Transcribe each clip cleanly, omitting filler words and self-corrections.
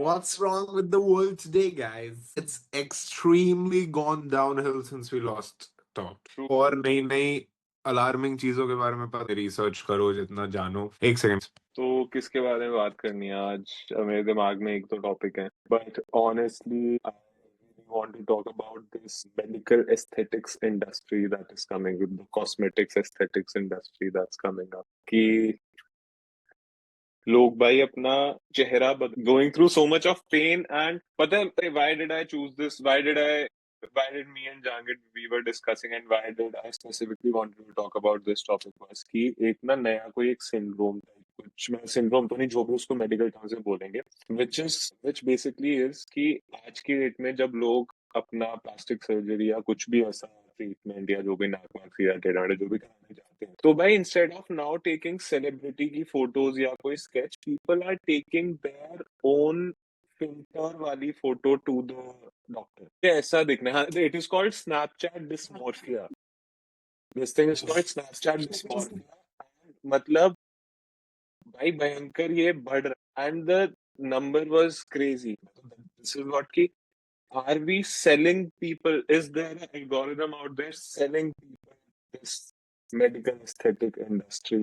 What's wrong with the world today, guys? It's extremely gone downhill since we last talked. True. और नई नई alarming चीजों के बारे में पता रिसर्च करो जितना जानो. एक सेकंड. तो किसके बारे में बात करनी है आज? मेरे दिमाग में एक तो टॉपिक है, but honestly I want to talk about this medical aesthetics industry that is coming, with the cosmetics aesthetics industry that's coming up. कि लोग भाई अपना चेहरा going through so much of pain. And पता है why did I choose this? Why did me and Jangid we were discussing, and why did I specifically wanted to talk about this topic was कि एक ना नया कोई एक syndrome type, कुछ मैं syndrome तो नहीं, जो भी उसको medical term से बोलेंगे, which basically is कि आज की डेट में जब लोग अपना प्लास्टिक सर्जरी या कुछ भी ऐसा ट्रीटमेंट या जो भी नाक वाक या टेढ़ा जो भी कराने जाते हैं, तो भाई instead of now taking celebrity की फोटोज या कोई sketch, people are taking their own filter वाली फोटो टू द डॉक्टर. ऐसा दिखना है. It is called Snapchat dysmorphia. This thing is called Snapchat dysmorphia. मतलब भाई भयंकर ये बढ़ रहा है. And the number was crazy. This is what की are we selling people? Is there an algorithm out there selling people this medical aesthetic industry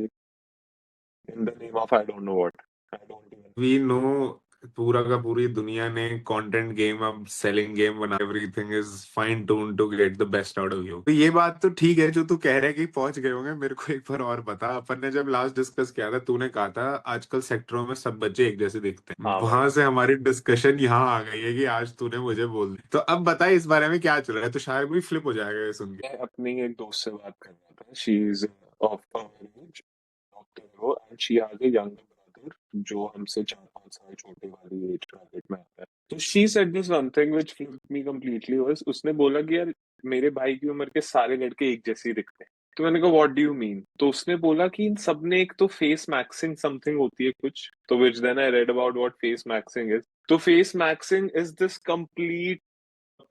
in the name of I don't know what? I don't even. We know पूरा का पूरी दुनिया ने content game अब selling game बना. Everything is fine tune to get the best out of you. तो ये बात तो ठीक है जो तू कह रहा है कि पहुंच गए होंगे. मेरे को एक बार और बता. अपन ने जब लास्ट डिस्कस किया था तूने कहा था आजकल सेक्टरों में सब बच्चे एक जैसे दिखते हैं. हाँ वहां से हमारी डिस्कशन यहाँ आ गई है कि आज तूने मुझे बोल दी. तो अब बता इस बारे में क्या चल रहा है. तो शायद भी फ्लिप हो जाएगा ये सुन के. मैं अपनी एक दोस्त से बात कर रहा था. She is of our age, doctor हो, and she has a younger brother जो हमसे 4-5 साल छोटे वाली एज ब्रैकेट में आता है. तो she said this one thing which flipped me completely. Was उसने बोला कि यार मेरे भाई की उम्र के सारे लड़के एक जैसे ही दिखते हैं. तो मैंने कहा व्हाट डू यू मीन? तो उसने बोला कि इन सब ने एक तो फेस मैक्सिंग समथिंग होती है कुछ. तो which then I read about what face maxing is. तो face maxing is this complete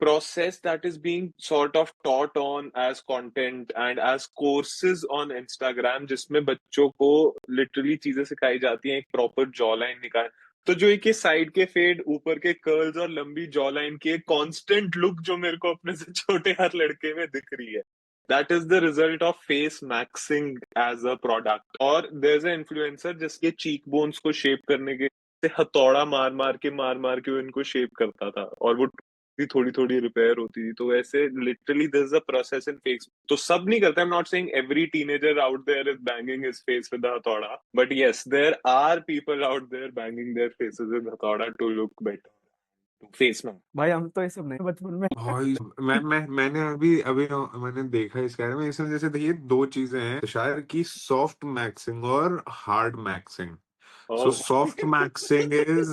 process that is being sort of taught on as content and as courses on Instagram, जिसमें बच्चों को literally चीजें सिखाई जाती हैं. एक प्रॉपर जॉ लाइन निकाल, तो जो एक साइड के फेड, ऊपर के कर्ल्स और लंबी जॉ लाइन की एक कांस्टेंट लुक जो मेरे को अपने से छोटे हर लड़के में दिख रही है, that is the result of face maxing as a product. और देयर इज अ इन्फ्लुएंसर जिसके चीक बोन्स को शेप करने के हथौड़ा मार मार के वो इनको शेप करता था, और वो थोड़ी थोड़ी रिपेयर होती थी. तो वैसे literally this is a process in face. तो सब नहीं करते. I am not saying every teenager out there is banging his face with हथौड़ा, but yes there are people out there banging their faces with हथौड़ा to look better. Face में भाई हम तो ये सब नहीं बचपन में. भाई मैंने अभी अभी मैंने देखा इस बारे में. इसमें जैसे देखिए दो चीजें हैं शायद की सॉफ्ट मैक्सिंग और hard maxing. So soft maxing is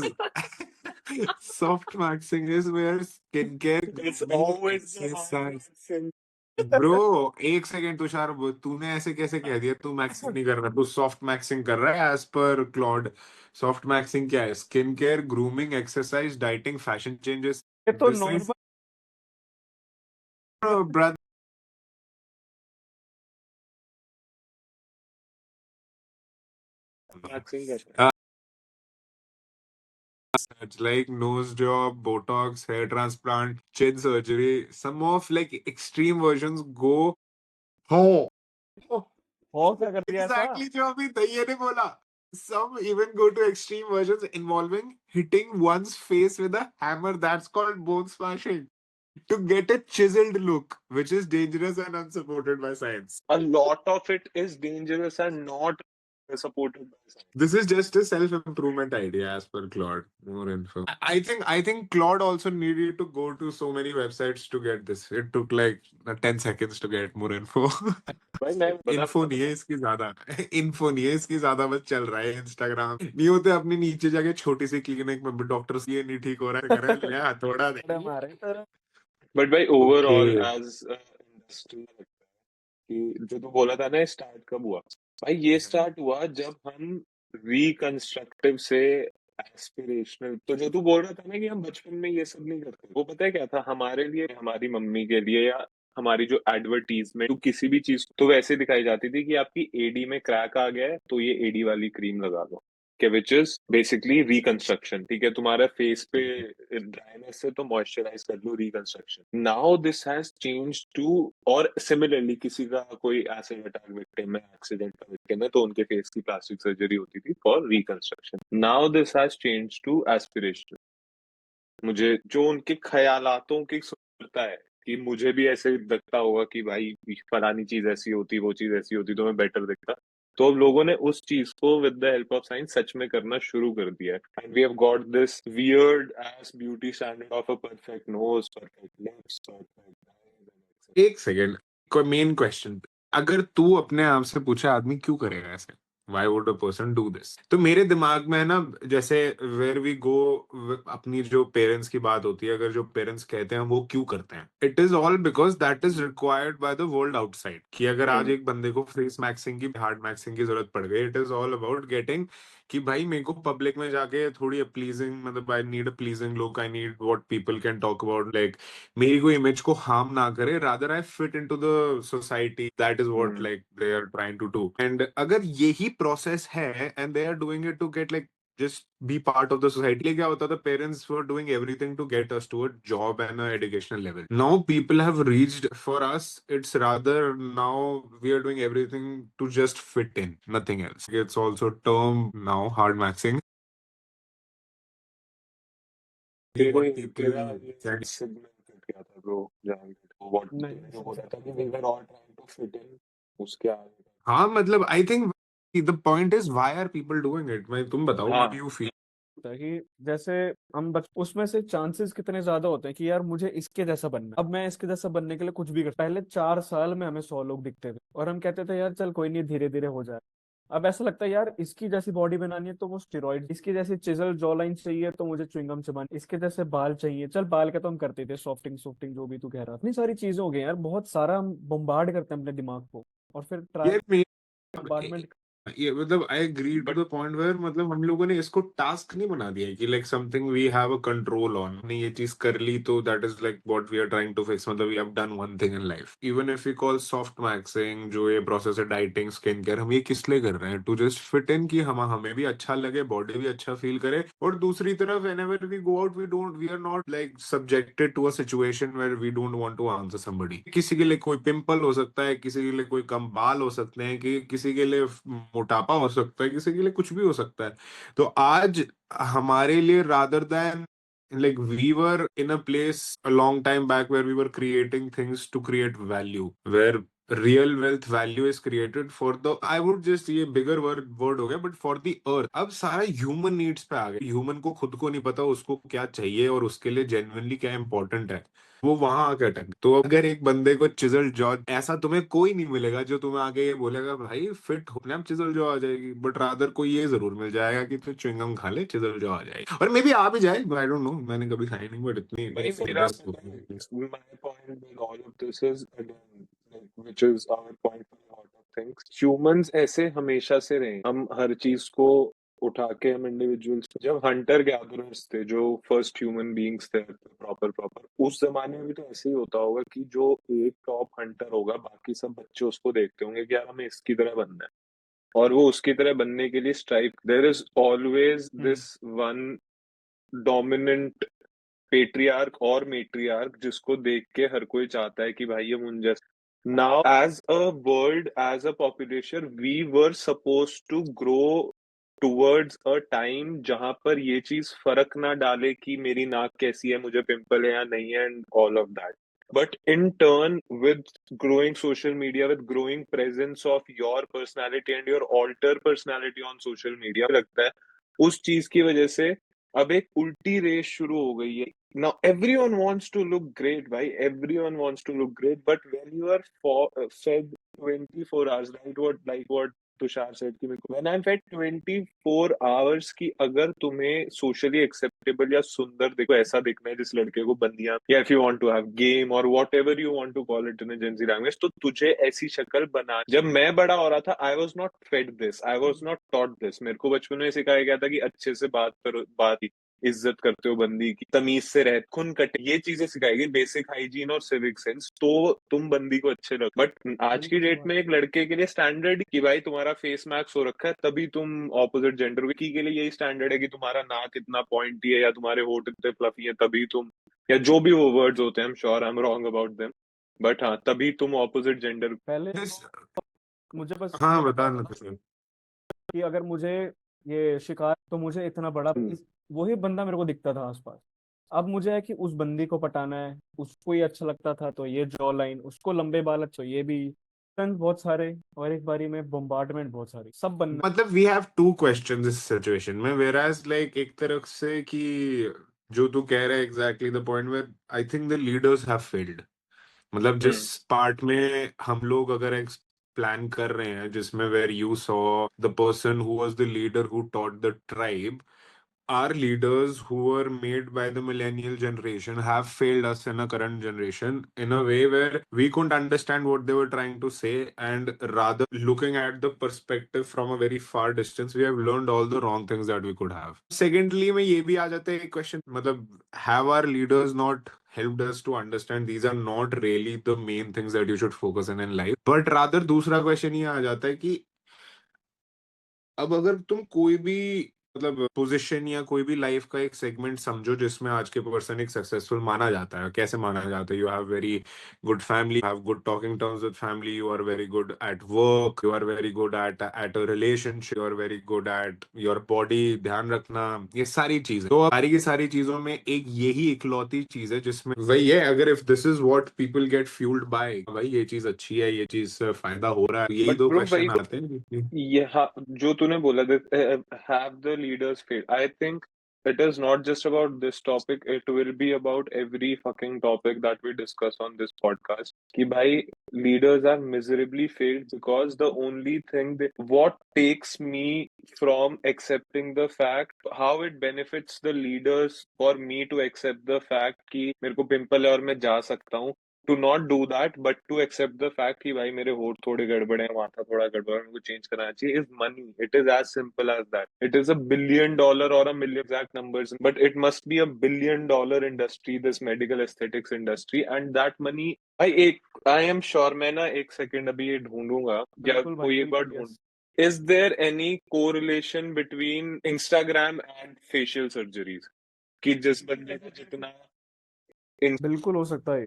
soft maxing is where skincare it's grooming always the exercise. hard. Bro एक सेकेंड तुषार. तूने ऐसे कैसे कह दिया तू मैक्सिंग नहीं कर रहा, तू सॉफ्ट मैक्सिंग कर रहा है as per Claude. Soft maxing क्या है? Skin care, grooming, exercise, dieting, fashion changes. ये तो नॉर्मल ब्रदर मैक्सिंग करते हैं. like nose job, Botox, hair transplant, chin surgery. Some of like extreme versions go. Oh, हो क्या कर दिया ऐसा. exactly जो अभी दहिया ने बोला. Some even go to extreme versions involving hitting one's face with a hammer. That's called bone smashing to get a chiseled look, which is dangerous and unsupported by science. A lot of it is dangerous and not supported by science. This is just a self-improvement idea as per Claude. More info. I think Claude also needed to go to so many websites to get this. It took like 10 seconds to get more info. भाई मैं info नहीं है इसकी ज्यादा. Info नहीं है इसकी ज्यादा, बस चल रहा है इंस्टाग्राम. नहीं होते अपनी नीचे जाके छोटी सी क्लिनिक में डॉक्टर ये नहीं ठीक हो रहा है करे ले थोड़ा दे. हमारे तरह बट भाई ओवरऑल Okay. एज इंडस्ट्री लगता है कि जो तू बोला था ना स्टार्ट कब हुआ. भाई ये स्टार्ट हुआ जब हम रिकंस्ट्रक्टिव से एस्पिरेशनल. तो जो तू बोल रहा था ना कि हम बचपन में ये सब नहीं करते, वो पता है क्या था हमारे लिए, हमारी मम्मी के लिए, या हमारी जो एडवर्टीजमेंट किसी भी चीज तो वैसे दिखाई जाती थी कि आपकी एडी में क्रैक आ गया है तो ये एडी वाली क्रीम लगा दो. कि विच इज बेसिकली रिकंस्ट्रक्शन। ठीक है, तुम्हारे फेस पे ड्राइनेस है तो मॉइस्चराइज कर लो, reconstruction. Now this has change to, और सिमिलरली किसी का कोई एसिड अटैक विक्टिम है, एक्सीडेंट का विक्टिम है, तो उनके फेस की प्लास्टिक सर्जरी होती थी for reconstruction. Now this has change to aspiration. मुझे जो उनके ख्यालातों की सुंदरता है कि मुझे भी ऐसे लगता होगा कि भाई फलानी चीज ऐसी होती, वो चीज ऐसी होती तो मैं बेटर दिखता। तो अब लोगों ने उस चीज को with the help of science सच में करना शुरू कर दिया है। And we have got this weird ass beauty standard of a perfect nose, perfect lips, perfect. एक सेकेंड, कोई मेन क्वेश्चन, अगर तू अपने आप से पूछे आदमी क्यों करेगा ऐसे, why would a person do this, तो मेरे दिमाग में है ना, जैसे वेयर वी गो, अपनी जो पेरेंट्स की बात होती है, अगर जो पेरेंट्स कहते हैं वो क्यों करते हैं, it is all because that is required by the world outside. कि अगर आज एक बंदे को फेस मैक्सिंग की, हार्ड मैक्सिंग की जरूरत पड़ गई, it is all about getting कि भाई मेरे को पब्लिक में जाके थोड़ी प्लीजिंग, मतलब I need a pleasing look, I need what people can talk about, like मेरी कोई इमेज को हार्म ना करे, rather I fit into the society, that is what like they are trying to do. And अगर यही process है and they are doing it to get like just be part of the society, क्या होता था, parents were doing everything to get us to a job and a educational level. Now people have reached, for us it's rather, now we are doing everything to just fit in, nothing else. It's also term now hard maxing, तेरे what people तेरा can. ये signal cut गया था bro, जहाँ what नहीं तूने जो सही बोला से था कि we were all trying to fit in, उसके आगे। हाँ मतलब I think the point is why are people doing it, मैं तुम बताओ व्हाट हाँ, यू फील। होता है कि जैसे हम उसमें से चांसेस कितने ज्यादा होते हैं कि यार मुझे इसके जैसा बनना है। अब मैं इसके जैसा बनने के लिए कुछ भी कर, पहले 4 साल में हमें 100 लोग दिखते थे और हम कहते थे यार चल कोई नहीं, धीरे धीरे हो जाए। अब ऐसा लगता है यार इसकी जैसी बॉडी बनानी है तो वो स्टेरॉइड, इसकी जैसी चिजल जॉ लाइन चाहिए तो मुझे च्युइंगम चबानी, इसके जैसे बाल चाहिए, चल बाल का तो हम करते थे, सॉफ्टिंग सॉफ्टिंग जो भी तू कह रहा, इतनी सारी चीजें हो गई यार, बहुत सारा हम बम्बार्ड करते हैं अपने दिमाग को और फिर ट्राई ये मे बम्बार्डमेंट। ये मतलब I agree to but the point where, मतलब हम लोगों ने इसको टास्क नहीं बना दिया है कि like something we have a control on, हमने ये चीज कर ली तो that is like what we are trying to fix, मतलब we have done one thing in life. Even if we call soft maxing, जो ये प्रोसेस है, डाइटिंग, स्किन केयर, हम ये किस लिए कर रहे हैं, टू जस्ट फिट इन, कि हम हमें भी अच्छा लगे, बॉडी भी अच्छा फील करे। और दूसरी तरफ whenever we go out, we are not like subjected to a situation where we don't want to answer somebody. किसी के लिए कोई पिंपल हो सकता है, किसी के लिए कोई कम बाल हो सकते हैं, कि किसी के लिए मोटापा हो सकता है, किसी के लिए कुछ भी हो सकता है। तो आज हमारे लिए, rather than like we were in a place a long time back where we were creating things to create value, where real wealth value is created for the, I would just, ये bigger word हो गया, but for the earth। अब सारा human needs पे आ गया, human को खुद को नहीं पता उसको क्या चाहिए और उसके लिए genuinely क्या important है, वो वहां आके अटक। तो अगर एक बंदे को चिजल जॉ, ऐसा तुम्हें कोई नहीं मिलेगा जो तुम्हें आगे ये बोलेगा भाई फिट हो, अपने आप चिजल जॉ आ जाएगी, बट रादर कोई ये जरूर मिल जाएगा कि तू च्युइंगम खा ले, चिजल जॉ आ जाएगी। और मे बी आ भी जाए, आई डोंट नो, मैंने कभी खाई नहीं, बट इतनी भाई मेरा जबरदस्त पता होती है। है, my point with all of this is again, like, which is our point for a lot of things. Humans ऐसे हमेशा से रहे, हम हर चीज को उठा के, हम इंडिविजुअल्स, जब हंटर गैदरर्स थे, जो फर्स्ट ह्यूमन बीइंग्स थे प्रॉपर, उस जमाने में भी तो ऐसे ही होता होगा कि जो एक टॉप हंटर होगा, बाकी सब बच्चे उसको देखते होंगे कि यार हमें इसकी तरह बनना है, और वो उसकी तरह बनने के लिए strive, there is always this one dominant patriarch और मेट्रियार्क जिसको देख के हर कोई चाहता है कि भाई हम उन जैसे। Now as a world, as a population, we were suppose to grow towards a time जहां पर ये चीज फर्क ना डाले कि मेरी नाक कैसी है, मुझे पिंपल है या नहीं है, and all of that. But in turn, with growing social media, with growing presence of your personality and your alter personality on social media, लगता है उस चीज की वजह से अब एक उल्टी रेस शुरू हो गई है। Now everyone wants to look great, bhai. Everyone wants to look great, but when you are fed 24 hours, right? What Tushar said कि मेरे को, when I'm fed 24 hours कि अगर तुम्हें socially acceptable या सुंदर देखो, ऐसा दिखना है जिस लड़के को बंदियां, या if you want to have game or whatever you want to call it in a Gen Z language, तो तुझे ऐसी शक्ल बना। जब मैं बड़ा हो रहा था, I was not fed this, I was not taught this। मेरे को बचपन में सिखाया गया था कि अच्छे से बात करो, बात इज्जत करते हो बंदी की, तमीज से रह, खून कटे, ये चीजें सिखाएगी, बेसिक हाइजीन और सिविक सेंस, तो तुम बंदी को अच्छे लगो। बट आज की बिल्कुल सही डेट बात में है। एक लड़के के लिए स्टैंडर्ड कि भाई तुम्हारा फेस मैक्स हो रखा है तभी तुम ऑपोजिट जेंडर, की के लिए यही स्टैंडर्ड है कि तुम्हारा नाक इतना पॉइंटी है या तुम्हारे होठ इतने फ्लफी है तभी तुम, या जो भी वो वर्ड्स होते हैं, I am sure I am wrong about them, but हाँ तभी तुम ऑपोजिट जेंडर। पहले This- मुझे बस हाँ ये बता लगता था ना ना कुछ। कि अगर मुझे ये शिकार तो मुझे इतना बड़ा वही बंदा मेरे को दिखता था आसपास। अब मुझे है कि उस बंदी को पटाना है, उसको ये अच्छा लगता था तो ये जॉ लाइन, उसको लंबे बाल अच्छे, तो ये भी फ्रेंड्स बहुत सारे, और एक बारी में बॉम्बार्डमेंट बहुत सारी, सब बनना। मतलब वी हैव टू क्वेश्चंस इस सिचुएशन में, वेराज लाइक एक तरफ से कि जो तू कह रहा है exactly the point where I think the leaders have failed. मतलब जिस पार्ट में हम लोग अगर एक प्लान कर रहे हैं जिसमें where you saw the person who was the leader who taught the tribe, our leaders who were made by the millennial generation have failed us in a current generation in a way where we couldn't understand what they were trying to say, and rather looking at the perspective from a very far distance we have learned all the wrong things that we could have. Secondly में ये भी आ जाता है question, मतलब have our leaders not helped us to understand these are not really the main things that you should focus in life, but rather दूसरा question ये आ जाता है कि अब अगर तुम कोई भी मतलब पोजीशन या कोई भी लाइफ का एक सेगमेंट समझो जिसमें आज के पर्सन एक सक्सेसफुल माना जाता है, कैसे माना जाता है? You have very good family, have good talking terms with family, you are very good at work, you are very good at a relationship, you are very good at your body, ध्यान रखना, ये सारी चीजें। तो सारी की सारी चीजों में एक यही इकलौती चीज है जिसमें वही है, अगर if this is what people get fuelled by, भाई ये चीज अच्छी है, ये चीज से फायदा हो रहा है, यही बट दो ब्रो वही क्वेश्चन आते हैं। जो तूने बोला have the leaders failed, I think it is not just about this topic, it will be about every fucking topic that we discuss on this podcast, कि भाई leaders are miserably failed because the only thing what takes me from accepting the fact, how it benefits the leaders for me to accept the fact कि मेरे को pimple है और मैं जा सकता हूँ, to not do that but to accept the fact कि भाई मेरे होठ थोड़े गड़बड़े हैं, माथा थोड़ा गड़बड़ है, मेरे को चेंज कराना चाहिए, is money. It is as simple as that. It is $1 billion और $1 million exact numbers, but it must be $1 billion industry, this medical aesthetics industry, and that money. भाई एक, आई एम श्योर, मैं ना एक second अभी ये ढूंढूंगा या बिल्कुल भाई, कोई एक बार बिल्कुल, ढूंढ, yes. Is there any correlation between Instagram and facial surgeries, कि जिस बंदे को जितना बिल्कुल हो सकता है।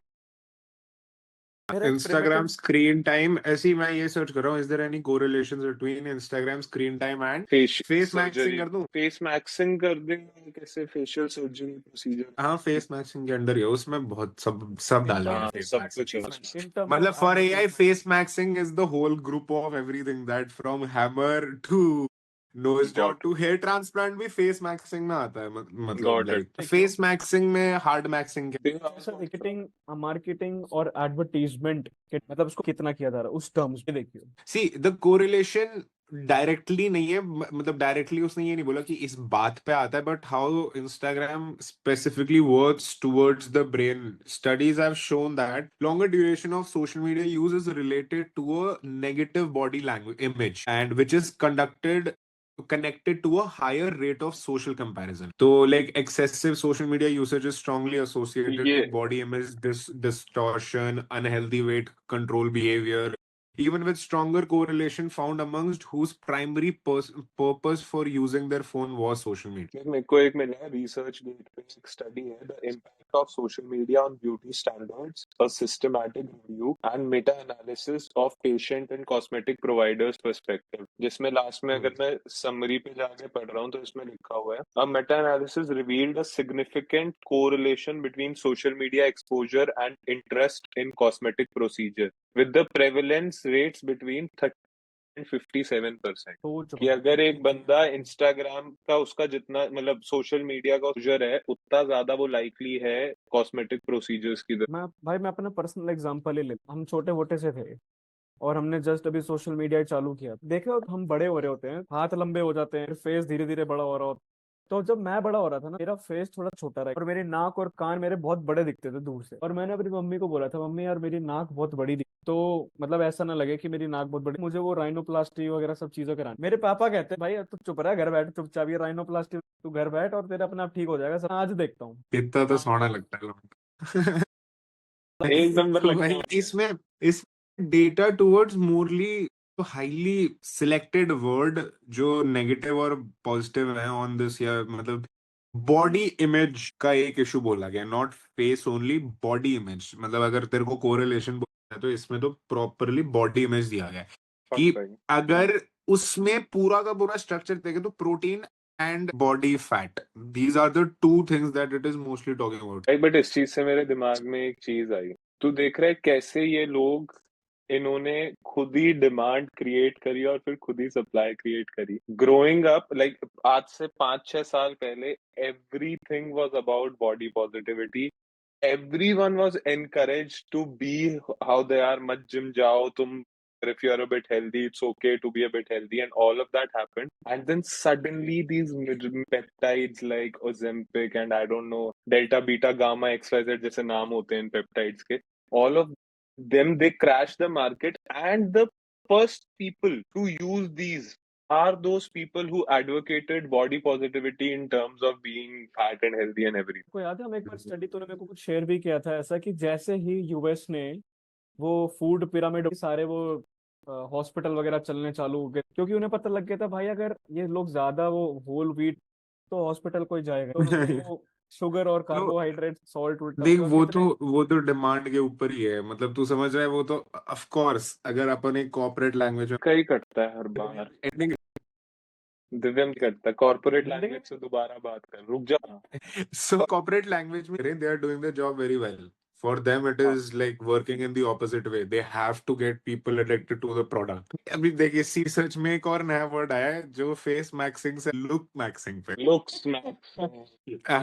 मेरा इंस्टाग्राम एक्सपेरिमेंटल स्क्रीन टाइम, ऐसी मैं ये सर्च कर रहा हूँ, is there any correlation between Instagram screen time and facial face maxing? Surgery, कर दूं? फेस मैक्सिंग कर देंगे कैसे? फेशियल सर्जरी प्रोसीजर, हाँ फेस मैक्सिंग के अंदर ही है, उसमें बहुत सब सब इन डाल दिया टर्म्स हाँ फेस सब कुछ है मैक्सिंग। उसमें। इन टर्म्स मतलब of for AI advertisement. Face maxing is the whole group of everything that from hammer to nose job got to hair transplant भी फेस मैक्सिंग में आता है। मतलब got it. Like face maxing में hard maxing sir marketing, marketing और advertisement के मतलब उसको कितना किया जा रहा है उस टर्म्स पे देखिए। सी द कोरिलेशन डायरेक्टली नहीं है, मतलब डायरेक्टली उसने ये नहीं बोला कि इस बात पे आता है, but how Instagram specifically works towards the brain. Studies have shown that longer duration of social media use is related to a negative body language image and which is conducted connected to a higher rate of social comparison. So like excessive social media usage is strongly associated ये to body image distortion, unhealthy weight control behavior, even with stronger correlation found amongst whose primary purpose for using their phone was social media. मेरे को एक मिला, research gate पे एक study है, the impact of social media on beauty standards, a systematic review and Meta analysis of patient and cosmetic providers perspective, जिसमें last में अगर मैं समरी पे जाके पढ़ रहा हूँ तो इसमें लिखा हुआ है, अ Meta analysis revealed a significant correlation between social media exposure and interest in cosmetic procedure with the prevalence rates between 30 and 57%, सोच कि भाई। अगर एक बंदा इंस्टाग्राम का उसका जितना मतलब सोशल मीडिया का यूजर है उतना ज्यादा वो लाइकली है कॉस्मेटिक प्रोसीजर्स की तरफ। मैं अपना पर्सनल एग्जांपल ही ले, हम छोटे मोटे से थे और हमने जस्ट अभी सोशल मीडिया चालू किया, देखे हो हम बड़े हो रहे होते हैं, हाथ लंबे हो जाते हैं, फेस धीरे धीरे बड़ा हो रहा होता है, तो जब मैं बड़ा हो रहा था ना, मेरा फेस थोड़ा छोटा रहा और मेरे नाक और कान मेरे बहुत बड़े दिखते थे दूर से, और मैंने अपनी मम्मी को बोला था, मम्मी यार मेरी नाक बहुत बड़ी दिख, तो मतलब ऐसा ना लगे कि मेरी नाक बहुत बड़ी, मुझे वो राइनोप्लास्टी वगैरह सब चीजें करानी। मेरे पापा कहते हैं भाई अब तू चुप रहा, घर बैठ चुपचाप, ये राइनोप्लास्टी तू घर बैठ और तेरा अपने आप ठीक हो जाएगा, सब आज देखता हूँ। इतना तो सोना लगता है लोगों को। एक नंबर तो लगता भाई है। इसमें इस डेटा टुवर्ड्स मोरली तो हाईली सिलेक्टेड वर्ड जो नेगेटिव और पॉजिटिव है ऑन दिस, या मतलब बॉडी इमेज का एक इशू बोला गया, not face only, body image. मतलब अगर तेरे को कोरिलेशन बोलना है तो इसमें तो प्रॉपरली बॉडी इमेज दिया गया है फक कि भाई। अगर उसमें पूरा का पूरा स्ट्रक्चर देखे तो protein and body fat, these are the two things that it is mostly talking about. भाई बट इस चीज से मेरे दिमाग में एक चीज आई। तू देख रहा है कैसे ये लोग, इन्होंने खुद ही डिमांड क्रिएट करी और फिर खुद ही सप्लाई क्रिएट करी। ग्रोइंग अप लाइक आज से 5-6 साल पहले everything was about body positivity. Everyone was encouraged to be how they are. मत जिम जाओ तुम, if you are a bit healthy, it's okay to be a bit healthy, and all of that happened. And then suddenly these peptides like Ozempic and I don't know delta beta gamma XYZ जैसे नाम होते हैं इन peptides के, all of them they crash the market, and the first people to use these are those people who advocated body positivity in terms of being fat and healthy and everything. को याद है हम एक बार study, तूने मेरे को कुछ share भी किया था ऐसा, कि जैसे ही यूएस ने वो फूड पिरामिड सारे वो हॉस्पिटल वगैरह चलने चालू हो गए, क्योंकि उन्हें पता लग गया था भाई अगर ये लोग ज्यादा वो होल व्हीट, तो हॉस्पिटल कोई जाएगा, तो उन्होंने वो शुगर और तो कार्बोहाइड्रेट सॉल्ट देख और वो तो कितने। वो तो डिमांड के ऊपर ही है, मतलब तू समझ रहा है, वो तो ऑफ कोर्स अगर अपन एक कॉर्पोरेट लैंग्वेज में कई करता है हर बार। एंडिंग। दिव्यम करता है कॉर्पोरेट हिंदी लैंग्वेज से दोबारा बात कर, रुक जा। So corporate language में they are doing their job very well. For them it हाँ, is like working in the opposite way. They have to get people addicted to the product. अभी देखिए रिसर्च में एक और नया वर्ड आया है जो फेस मैक्सिंग से लुक मैक्सिंग पे। Looks max.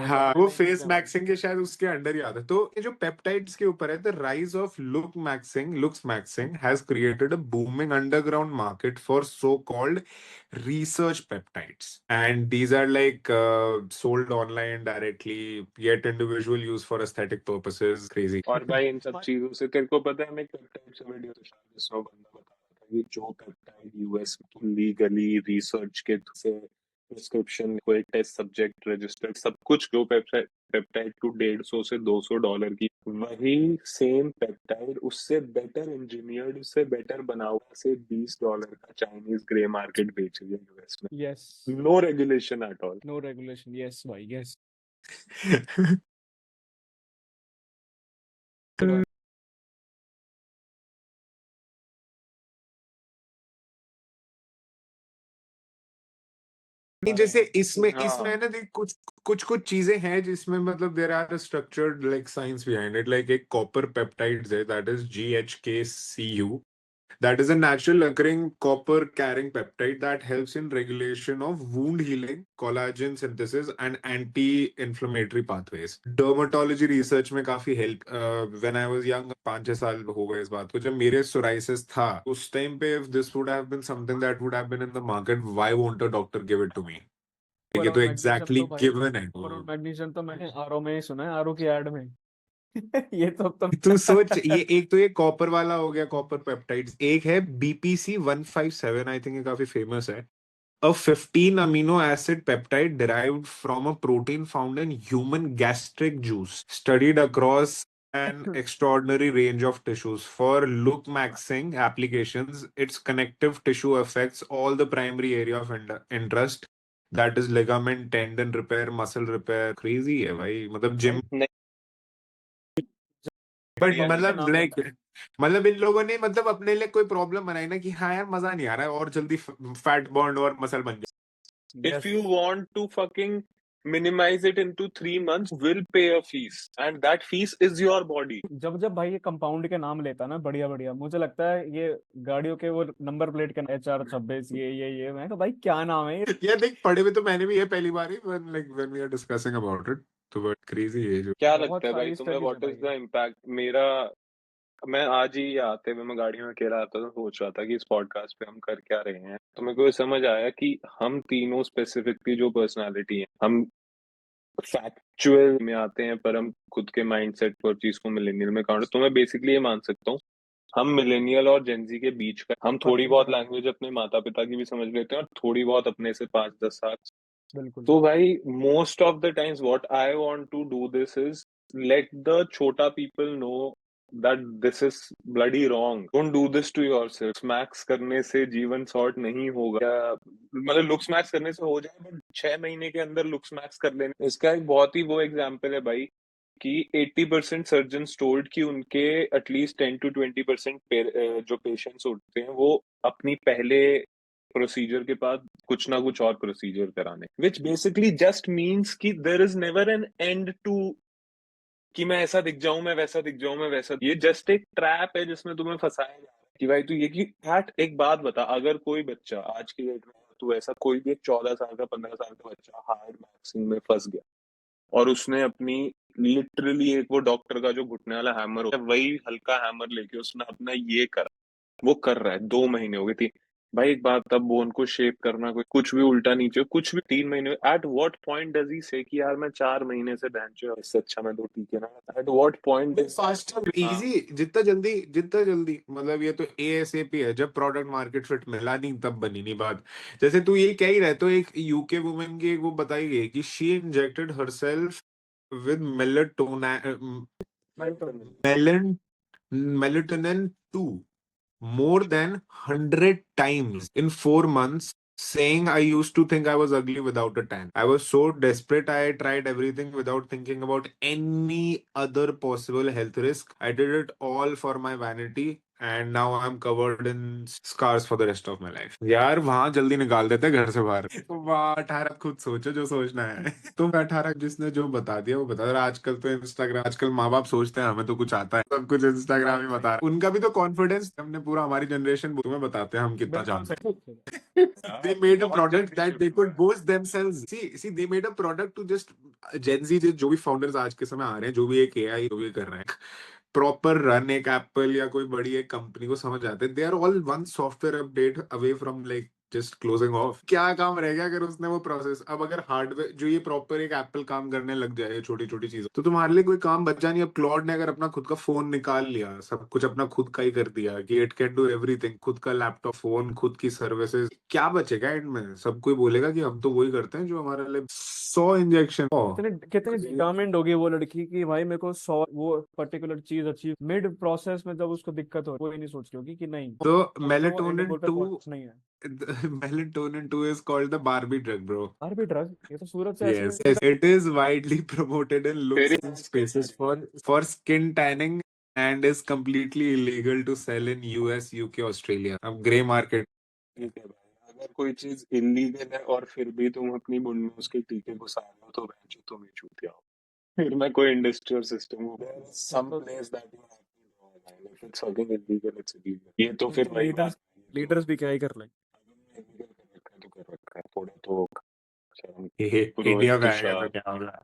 हाँ वो फेस मैक्सिंग के शायद उसके अंडर ही आता है। तो ये जो पेप्टाइड्स के ऊपर है, the rise of looks maxing has created a booming underground market for so called research peptides, and these are like sold online directly, yet individual use for aesthetic purposes. Crazy. और भाई इन सब चीजों से तेरे को पता है, मैं एक पेप्टाइड से वीडियो तो शायद इसमें बंदा बता रहा था, ये जो पेप्टाइड यूएस में लीगली रिसर्च के से प्रिस्क्रिप्शन कोई टेस्ट सब्जेक्ट रजिस्टर्ड सब कुछ, जो पेप्टाइड पेप्टाइड टू $150 से $200 की, वही सेम पेप्टाइड उससे बेटर इंजीनियर्ड, उससे बेटर बना हुआ से $20 का चाइनीज ग्रे मार्केट बेच रही है यूएस में। Yes, no regulation at all. No regulation, yes भाई, यस। नहीं जैसे इसमें हाँ है ना, देख कुछ कुछ कुछ चीजें हैं जिसमें मतलब there are structured like science behind it, like एक कॉपर पेप्टाइड्स है that is GHKCU. That is a natural occurring copper carrying peptide that helps in regulation of wound healing, collagen synthesis, and anti-inflammatory pathways. Dermatology research में काफी help. When I was young, 5-6 साल हो गए इस बात को, जब मेरे psoriasis था उस टाइम पे, if this would have been something that would have been in the market, why won't a doctor give it to me? Copper ये और तो मैग्नीशियम exactly तो भाई, given है। कॉपर और मैग्नीशियम तो मैंने आरओ में ही सुना है, आरओ की एड में। ये तो तू सोच, ये एक तो ये कॉपर वाला हो गया, कॉपर पेप्टाइड्स। एक है BPC-157, आई थिंक ये काफी फेमस है। A 15 amino acid peptide derived from a protein found in human gastric juice, studied across an extraordinary range of tissues. For look maxing applications, its connective tissue affects all the primary area of interest, that is ligament, tendon repair, muscle repair. Crazy है भाई, मतलब gym. But coffee का मतलब नाम like, लेता है। मतलब इन लोगों ने मतलब अपने लिए कोई प्रॉब्लम बनाई ना कि हाँ यार मजा नहीं आ रहा है और जल्दी फैट बॉन्ड और मसल बन जाए। If you want to fucking minimize it into 3 months, will pay a fees, and that fees is your body. जब जब भाई ये कंपाउंड के नाम लेता है ना बढ़िया बढ़िया, मुझे लगता है ये गाड़ियों के वो नंबर प्लेट के HR26, ये मैं कहा भाई क्या नाम है ये। यार देख पढ़े हुए तो मैंने भी ये पहली बार ही, when we are discussing about it, तो बट क्रेजी है जो। क्या बहुत लगता है भाई सारी तुम्हें, स्टडीज है व्हाट भाई इज द इम्पैक्ट? मेरा मैं आज ही आते हुए मैं गाड़ी में अकेला आता था, सोच रहा था कि इस पॉडकास्ट पे हम कर क्या रहे हैं। तो मेरे को ये समझ आया कि हम तीनों स्पेसिफिकली जो पर्सनालिटी है, हम फैक्चुअल में आते हैं पर हम खुद के माइंडसेट पर चीज को मिलेनियल में काउंट। तो मैं बेसिकली ये मान सकता हूँ हम मिलेनियल और जेंजी के बीच का। हम थोड़ी बहुत लैंग्वेज अपने माता पिता की भी समझ लेते हैं और थोड़ी बहुत अपने से 5-10 साल। बिल्कुल। तो भाई most of the times what I want to do this is let the छोटा people know that this is bloody wrong. Don't do this to yourself. Max करने से जीवन सॉर्ट नहीं होगा, या मतलब लुक्स मैक्स करने से हो जाए बट 6 महीने के अंदर लुक्स मैक्स कर लेने। इसका एक बहुत ही वो एग्जांपल है भाई कि 80% सर्जन्स टोल्ड कि उनके एटलीस्ट 10 to 20% जो पेशेंट्स होते हैं वो अपनी पहले प्रोसीजर के बाद कुछ ना कुछ और प्रोसीजर कराने, विच बेसिकली जस्ट मीन्स कि there is never an end to कि मैं ऐसा दिख जाऊं, मैं वैसा दिख जाऊं, मैं वैसा। ये जस्ट एक ट्रैप है जिसमें तुम्हें फंसाया जा रहा है कि भाई तू ये कि फैट। एक बात बता, अगर कोई बच्चा आज की डेट में, तू ऐसा कोई भी एक 14 साल का 15 साल का बच्चा हार्ड मैक्सिंग में फंस गया और उसने अपनी लिटरली एक वो डॉक्टर का जो घुटने वाला हैमर होता है वही हल्का हैमर लेके उसने अपना ये करा, वो कर रहा है 2 महीने हो गए थी। भाई एक बात, तब बोन को शेप करना, कोई कुछ भी उल्टा नीचे कुछ भी 3 महीने, at what point does he से कि यार मैं 4 महीने से बेंच इससे अच्छा मैं 2 टीके ना। At what point faster easy, जितना जल्दी मतलब ये तो एएसएपी है। जब प्रोडक्ट मार्केट फिट मिला नहीं तब बनी नहीं बात। जैसे तू ये कह ही रहा है, तो एक यूके वुमेन की एक वो बताई गई कि she injected herself with melatonin 2 more than 100 times in 4 months, saying I used to think I was ugly without a tan. I was so desperate, I tried everything without thinking about any other possible health risk. I did it all for my vanity, and now I'm covered in scars for the rest of my life. यार वहां जल्दी निकाल देते हैं घर से बाहर। वाह 18 खुद सोचो जो सोचना है। तुम 18 जिसने जो बता दिया वो बता दिया। आजकल तो इंस्टाग्राम, आजकल माँ बाप सोचते हैं हमें तो कुछ आता है, सब कुछ इंस्टाग्राम ही बता रहा है। उनका भी तो कॉन्फिडेंस, हमने पूरा हमारी जनरेशन तुम्हें बताते हैं हम कितना जानते हैं। They made a product that they could boast themselves. They made a product to just Gen Z, जो भी फाउंडर्स आज के समय आ रहे हैं, जो भी एक एआई जो भी कर रहे हैं, प्रॉपर रन एक एप्पल या कोई बड़ी एक कंपनी को समझ आते हैं। They are all one software update away from like just closing off. क्या काम रह गया अगर उसने वो प्रोसेस, अब अगर हार्डवेयर जो ये प्रॉपर एक एप्पल काम करने लग जाए छोटी छोटी चीजों, तो तुम्हारे लिए कोई काम बचा नहीं। अब क्लॉड ने अगर अपना खुद का फोन निकाल लिया, सब कुछ अपना खुद का ही कर दिया कि इट कैन डू एवरीथिंग, खुद का लैपटॉप, फोन, खुद की सर्विसेज, क्या बचेगा एंड में? सब कोई बोलेगा कि हम तो वही करते हैं जो हमारे लिए 100 इंजेक्शन। कितने कितनी डिटर्मिन्ड होगी वो लड़की कि भाई मेरे को 100 वो पर्टिकुलर चीज अचीव, मिड प्रोसेस में जब उसको दिक्कत हो वो ही नहीं सोच रही होगी कि नहीं तो अब तो वो एंड मेलेटोनिन गोल पे 2 पहुंचना ही है। melatonin 2 is called the Barbie drug, bro. और भी ड्रग, ये तो सूरत से Yes, ऐसे it is widely promoted in looks तेरी and spaces for skin tanning and is completely illegal to sell in US, UK, Australia. अब ग्रे मार्केट। ठीक है भाई, अगर कोई चीज इलीगल है और फिर भी तुम अपनी मुंड में उसके टीके घुसा रहे हो तो बेंचो तुम ही चूतिया हो। फिर मैं कोई इंडस्ट्रियल सिस्टम हूँ, देयर इज सम तो place that you have to draw, if it's fucking illegal it's illegal. ये तो फिर वही लीडर्स बात है, ये तो लीडर्स भी क्या ही कर लेंगे। अगर illegal कर रखा है तो कर रखा है, थोड़ा तो शर्म इंडिया पुरोहित में आएगा तुषार। तो क्या होगा?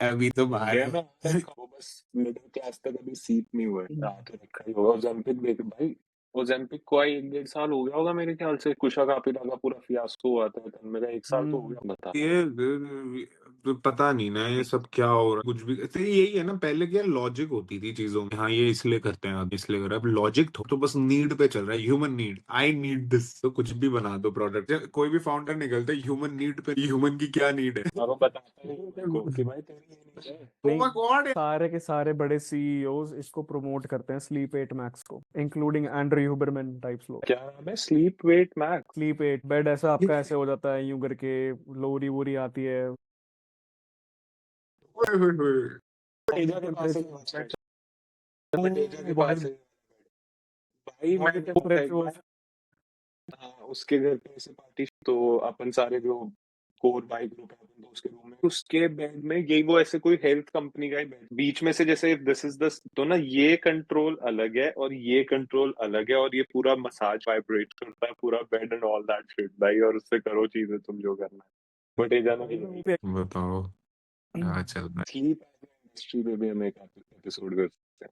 अभी तो बाहर इंडिया में आ रखा, वो बस मिडिल क्लास तक अभी सीट नहीं हुआ है, आ तो रखा ही होगा। ओजेम्पिक देख भाई, ओजेम्पिक को आई 1-1.5 साल हो गया होगा मेरे ख्याल से। कुशा कापिला का पूरा फियास्को हुआ था, तब मेरा 1 साल तो हो हम्म। गया, बता। ये पता नहीं ना, ये सब क्या हो रहा है कुछ भी। तो यही है ना, पहले क्या लॉजिक होती थी चीजों में, हाँ ये इसलिए करते हैं, अब इसलिए कर रहे हैं। अब लॉजिक तो बस नीड पे चल रहा है, human need, I need this, तो कुछ भी बना दो प्रोडक्ट। कोई भी फाउंडर निकलता है ह्यूमन नीड पे, ह्यूमन की क्या नीड है। और वो बताता है को कि भाई तेरी ये नहीं है। Oh नहीं, my God! सारे के सारे बड़े सीईओज इसको प्रमोट करते हैं, स्लीप 8 मैक्स को, इंक्लूडिंग एंड्रू ह्यूबरमैन टाइप्स लोग। क्या नाम है? Sleep weight max. Sleep 8 bed ऐसा आपका ऐसे हो जाता है यूं करके, लोरी वोरी आती है। ओए होए होए। तेजा के पास है तेजा के पास है भाई, बॉडी मैंने वो एक टेम्परेचर। बार, हाँ, उसके घर पे ऐसे पार्टी, तो अपन सारे जो कोर बाई ग्रुप है अपन दोस्त के रूम में, उसके बेड में यही वो ऐसे कोई हेल्थ कंपनी का ही बेड बीच में से, जैसे दिस इज द, तो ना ये कंट्रोल अलग है और ये कंट्रोल अलग है और ये पूरा मसाज वाइब्रेट करता है पूरा bed and all that shit भाई, और उससे करो चीजें तुम जो करना है। बट ये जाना बताओ क्या चल रहा है? स्लीप इंडस्ट्री पे भी हम एक एपिसोड कर सकते हैं।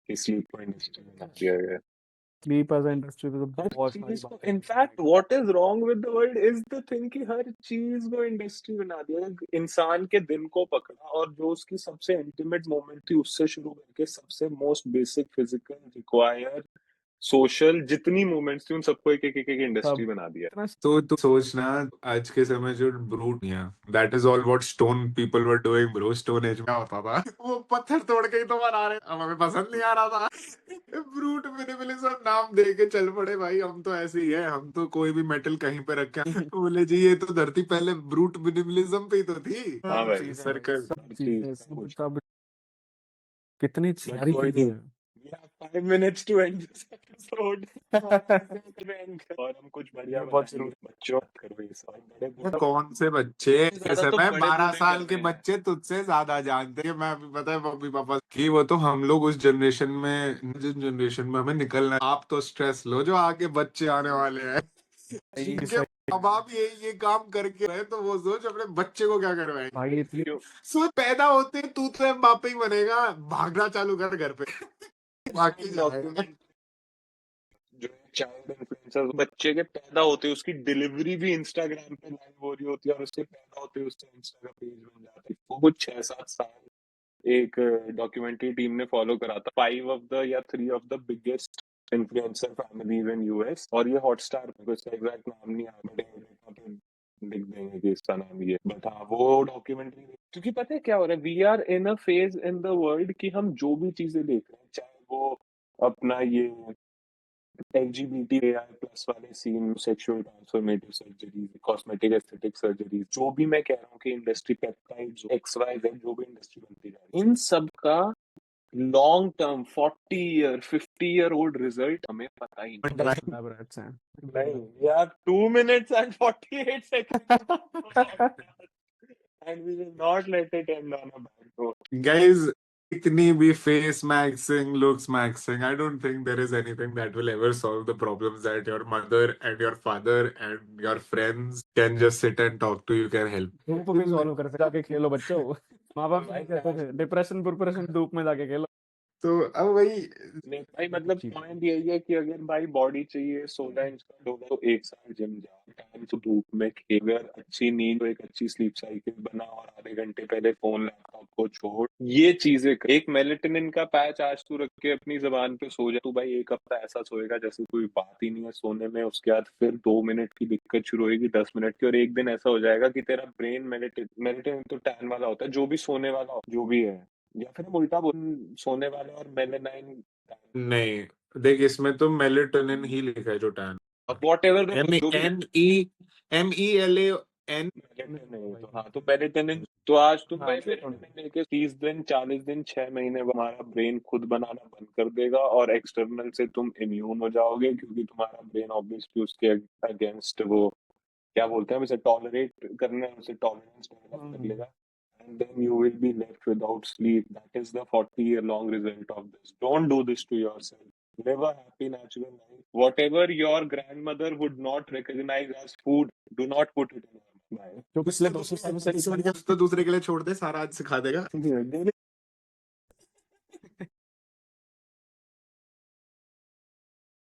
कि स्लीप को इंडस्ट्री बना दिया गया है। स्लीप एज इंडस्ट्री पे तो हर बहुत सारी चीज को बातें in fact what is wrong with the world is the thing कि हर चीज को इंडस्ट्री बना दिया। इंसान के दिन को पकड़ा और जो उसकी सबसे इंटीमेट मोमेंट थी उससे शुरू करके सबसे most basic physical require social जितनी मोमेंट्स थी उन सबको एक एक एक इंडस्ट्री सब बना दिया। इतना तो तू सोचना आज के समय जो brute that is all what stone people were doing bro. Stone age में होता था वो पत्थर तोड़ के ही तो बना रहे, अब हमें पसंद नहीं आ रहा था। ब्रूट मिनिमलिज्म नाम दे के चल पड़े भाई, हम तो ऐसे ही है, हम तो कोई भी मेटल कहीं पे रखे बोले जी ये तो धरती पहले ब्रूट मिनिमलिज्म पे ही तो थी। हाँ भाई, चीजें सर्कल सब हर चीजें चीज सब कुछ। सब कितनी बट सारी कोई चीजें नहीं, हैं। we have 5 minutes to end this episode। और हम कुछ बढ़िया ये बहुत बताएंगे। बच्चों करो ये सब, बड़े ये बूढ़ों कौन से बच्चे ज्यादा जैसे तो मैं बड़े 12 बूढ़े साल कर के रहे हैं। बच्चे तुझसे ज्यादा जानते हैं। मैं अभी पता है मम्मी पापा की वो तो हम लोग उस जनरेशन में, जिस जनरेशन में हमें निकलना है। आप तो स्ट्रेस लो जो आगे बच्चे आने वाले हैं जिनके सही माँ बाप ये काम करके रहे, तो वो सोच अपने बच्चे को क्या करवाएंगे। भाई इतनी क्यों? सोच पैदा होते तू तो एम्बापे ही बनेगा, भागना चालू कर घर पे बाकी जाएगा। डॉक्यूमेंट जो चाइल्ड इन्फ्लुएंसर बच्चे के पैदा होते हैं उसकी डिलीवरी भी इंस्टाग्राम पे लाइव हो रही होती है और उसके पैदा होते उससे इंस्टा का पेज बन जाता है। वो कुछ 6-7 साल एक डॉक्यूमेंट्री टीम ने फॉलो करा था 5 ऑफ द या 3 of the biggest influencer families in US. और ये हॉटस्टार पे, इसका एग्जैक्ट नाम नहीं आ रहा, लिख देंगे कि इसका नाम ये, बट हाँ वो डॉक्यूमेंट्री। क्योंकि पता है क्या हो रहा है, we are in a phase in the world कि हम जो भी चीजें देख रहे हैं, चाहे वो अपना ये LGBTQI+ वाले सीन, sexual transformative surgery, cosmetic aesthetic surgery, जो भी मैं कह रहा हूँ कि इंडस्ट्री पेप्टाइड्स XYZ जो भी इंडस्ट्री बनती जा रही है, इन सब का long term 40 year 50 year old result हमें पता ही नहीं। elaborates हैं नहीं यार, 2 minutes and 48 seconds and we will not let it end on a bad note। Guys, इतनी भी face maxing, looks maxing, I don't think there is anything that will ever solve the problems that your mother and your father and your friends can just sit and talk to you, can help. धूप भी solve कर सकते जाके खेलो बच्चों माँ बाप भाई कहते थे डिप्रेशन प्रिपरेशन धूप में जाके खेलो तो अब वही नहीं भाई, मतलब पॉइंट यही है कि अगर भाई बॉडी चाहिए 16 इंच का होगा तो 1 साल जिम जाओ, टाइम तो धूप में खेल, अगर अच्छी नींद, एक अच्छी स्लीप साइकिल बना और आधे घंटे पहले फोन लैपटॉप को छोड़, ये चीजें कर। एक मेलेटोनिन का पैच आज तू रख के अपनी जबान पे सो जा, तू भाई 1 हफ्ता ऐसा सोएगा जैसे कोई बात ही नहीं है सोने में। उसके बाद फिर 2 मिनट की दिक्कत शुरू होगी, 10 मिनट की, और एक दिन ऐसा हो जाएगा कि तेरा ब्रेन मेलेटोनिन तो टैन वाला होता है, जो भी सोने वाला हो, जो भी है, या फिर हम उल्टा बोल, सोने वाला और मेलेनाइन, नहीं, देख इसमें तो मेलेटोनिन ही लिखा है जो टैन, वॉट एवर MELAN। नहीं तो हाँ, तो मेलेटोनिन तो आज तुम भाई मेलेटोनिन लेके 30 दिन 40 दिन 6 महीने बाद हमारा ब्रेन खुद बनाना बंद कर देगा और एक्सटर्नल से तुम इम्यून हो जाओगे, क्योंकि तुम्हारा ब्रेन ऑब्वियसली उसके अगेंस्ट वो क्या बोलते हैं, उसे टॉलरेट करना है, उसे टॉलरेंस डेवलप कर लेगा। And then you will be left without sleep. That is the 40-year long result of this. Don't do this to yourself. Live a happy, natural life. Whatever your grandmother would not recognize as food, do not put it in your mind. जो पिछले 200 साल में से तो दूसरे के लिए छोड़ दे, सारा आज सिखा देगा।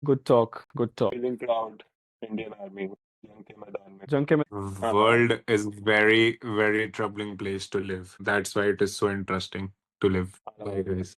Good talk Feeling proud, Indian Army, जंग के मैदान में। जंग के में World is very, very troubling place to live. That's why it is so interesting to live. Bye guys.